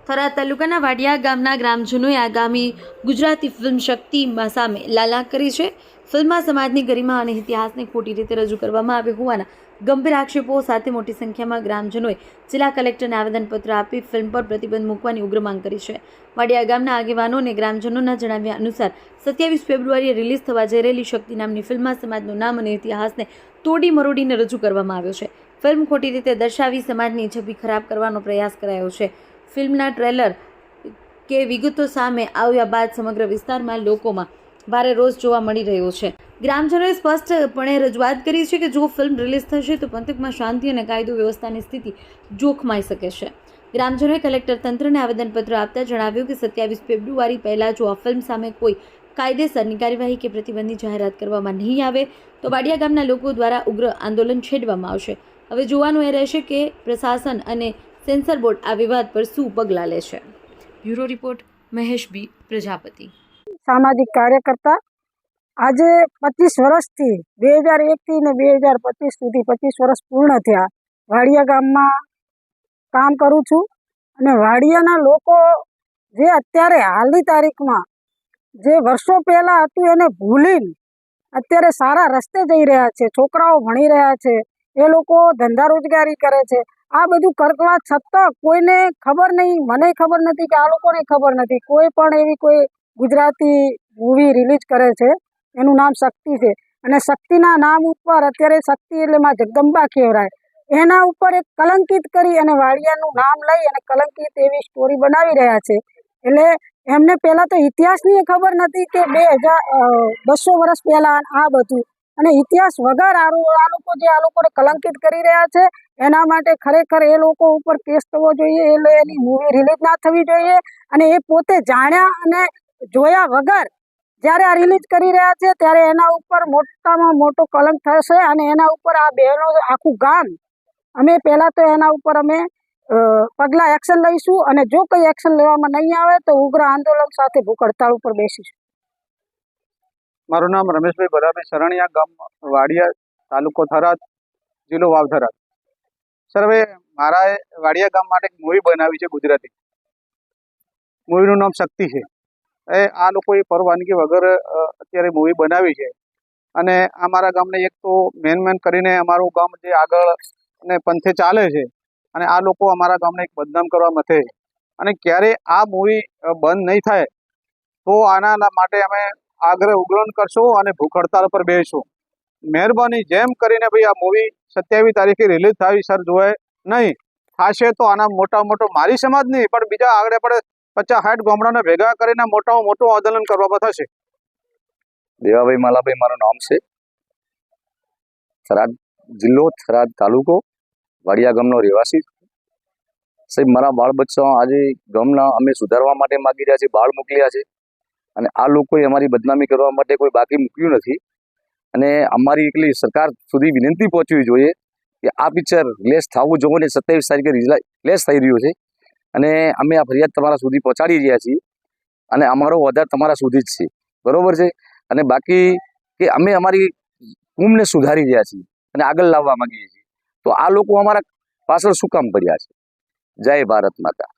થરાદ તાલુકાના વાડિયા ગામના ગ્રામજનોએ આગામી ગુજરાતી ફિલ્મ શક્તિમાં સામે લાલા કરી છે. ફિલ્મમાં સમાજની ગરિમા અને ઇતિહાસને ખોટી રીતે રજૂ કરવામાં આવ્યો હોવાના ગંભીર આક્ષેપો સાથે મોટી સંખ્યામાં ગ્રામજનોએ જિલ્લા કલેક્ટરને આવેદનપત્ર આપી ફિલ્મ પર પ્રતિબંધ મૂકવાની ઉગ્ર માંગ કરી છે. વાડિયા ગામના આગેવાનો અને ગ્રામજનોના જણાવ્યા અનુસાર 27 ફેબ્રુઆરીએ રિલીઝ થવા જઈ રહેલી શક્તિ નામની ફિલ્મમાં સમાજનું નામ અને ઇતિહાસને તોડી મરોડીને રજૂ કરવામાં આવ્યો છે. ફિલ્મ ખોટી રીતે દર્શાવી સમાજની છબી ખરાબ કરવાનો પ્રયાસ કરાયો છે. ફિલ્મના ટ્રેલર કે વિગતો સામે આવ્યા બાદ સમગ્ર વિસ્તારમાં લોકોમાં ભારે રોષ જોવા મળી રહ્યો છે. ગ્રામજનોએ સ્પષ્ટપણે રજૂઆત કરી છે કે જો ફિલ્મ રિલીઝ થશે તો પંથકમાં શાંતિ અને કાયદો વ્યવસ્થાની સ્થિતિ જોખમાઈ શકે છે. ગ્રામજનોએ કલેક્ટર તંત્રને આવેદનપત્ર આપતા જણાવ્યું કે 27 ફેબ્રુઆરી પહેલાં જો આ ફિલ્મ સામે કોઈ કાયદેસરની કાર્યવાહી કે પ્રતિબંધની જાહેરાત કરવામાં નહીં આવે તો વાડિયા ગામના લોકો દ્વારા ઉગ્ર આંદોલન છેડવામાં આવશે. હવે જોવાનું એ રહેશે કે પ્રશાસન અને સેન્સર બોર્ડ આ વિવાદ પર શું પગલાં લે છે. બ્યુરો રિપોર્ટ મહેશ બી પ્રજાપતિ. સામાજિક કાર્યકર્તા. આજે 25 વર્ષથી 2001થી ને 2025 સુધી 25 વર્ષ પૂર્ણ થયા વાડિયા ગામમાં કામ કરું છું અને વાડિયાના લોકો જે અત્યારે હાલની તારીખમાં જે વર્ષો પહેલાં હતું એને ભૂલીને અત્યારે સારા રસ્તે જઈ રહ્યા છે, છોકરાઓ ભણી રહ્યા છે, એ લોકો ધંધા રોજગારી કરે છે. આ બધું કરવા છતાં કોઈને ખબર નહીં, મને ખબર નથી કે આ લોકોને ખબર નથી. કોઈ પણ એવી કોઈ ગુજરાતી મૂવી રિલીઝ કરે છે, એનું નામ શક્તિ છે અને શક્તિના નામ ઉપર અત્યારે શક્તિ એટલે માં જગદંબા કહેવાય, એના ઉપર એક કલંકિત કરી અને વાડિયાનું નામ લઈ અને કલંકિત એવી સ્ટોરી બનાવી રહ્યા છે. એટલે એમને પહેલાં તો ઇતિહાસની ખબર નથી કે 200 વર્ષ પહેલાં આ બધું અને ઇતિહાસ વગર આ લોકોને કલંકિત કરી રહ્યા છે. એના માટે ખરેખર એ લોકો ઉપર કેસ થવો જોઈએ, એટલે એની મૂવી રિલીઝ ના થવી જોઈએ અને એ પોતે જાણ્યા અને જોયા વગર જ્યારે આ રિલીઝ કરી રહ્યા છે ત્યારે એના ઉપર મોટામાં મોટો કલંક થશે અને એના ઉપર આ બહેનો આખું ગામ અમે પહેલાં તો એના ઉપર અમે પગલાં એક્શન લઈશું અને જો કંઈ એક્શન લેવામાં નહીં આવે તો ઉગ્ર આંદોલન સાથે ભૂખ હડતાળ ઉપર બેસીશું. મારું નામ રમેશભાઈ ભરાભાઈ સરણિયા, ગામ વાડિયા, તાલુકો થરાદ, જિલ્લો વાવ થરાદ. સર, હવે મારા વાડિયા ગામ માટે એક મૂવી બનાવી છે ગુજરાતી. મૂવીનું નામ શક્તિ છે. આ લોકોએ પરવાનગી વગર અત્યારે મૂવી બનાવી છે અને અમારા ગામને એક તો મેન કરીને અમારું ગામ જે આગળ અને પંથે ચાલે છે અને આ લોકો અમારા ગામને એક બદનામ કરવા મથે છે અને ક્યારે આ મૂવી બંધ નહીં થાય તો આના માટે અમે આગ્રહ ઉગ્રન કરશું અને ભૂખ હડતાળ પર બેસીશું. મહેરબાની જેમ કરીને ભાઈ આ મૂવી 27 તારીખે રિલીઝ થાય સર, જોવાય નહીં થશે તો આના મોટો મારી સમાજ નહીં પણ બીજા આગળ પડે 50-60 ગામડાને ભેગા કરીને મોટામાં મોટું આંદોલન કરવામાં થશે. દેવાભાઈ માલાભાઈ મારું નામ છે. થરાદ જિલ્લો, થરાદ તાલુકો, વાડિયા ગામનો રહેવાસી. સાહેબ, મારા બાળ બચ્ચા આજે ગામના અમે સુધારવા માટે માગી રહ્યા છીએ, બાળ મોકલ્યા છે અને આ લોકોએ અમારી બદનામી કરવા માટે કોઈ બાકી મૂક્યું નથી અને અમારી એટલી સરકાર સુધી વિનંતી પહોંચવી જોઈએ કે આ પિક્ચર રિલીઝ થવું જોઈએ ને 27 તારીખે રિલીઝ થઈ રહ્યું છે અને અમે આ ફરિયાદ તમારા સુધી પહોંચાડી રહ્યા છીએ અને અમારો વધાર તમારા સુધી જ છે, બરોબર છે. અને બાકી કે અમે અમારી કુમને સુધારી રહ્યા છીએ અને આગળ લાવવા માંગીએ છીએ તો આ લોકો અમારા પાછળ શું કામ કર્યા છે. જય ભારત માતા.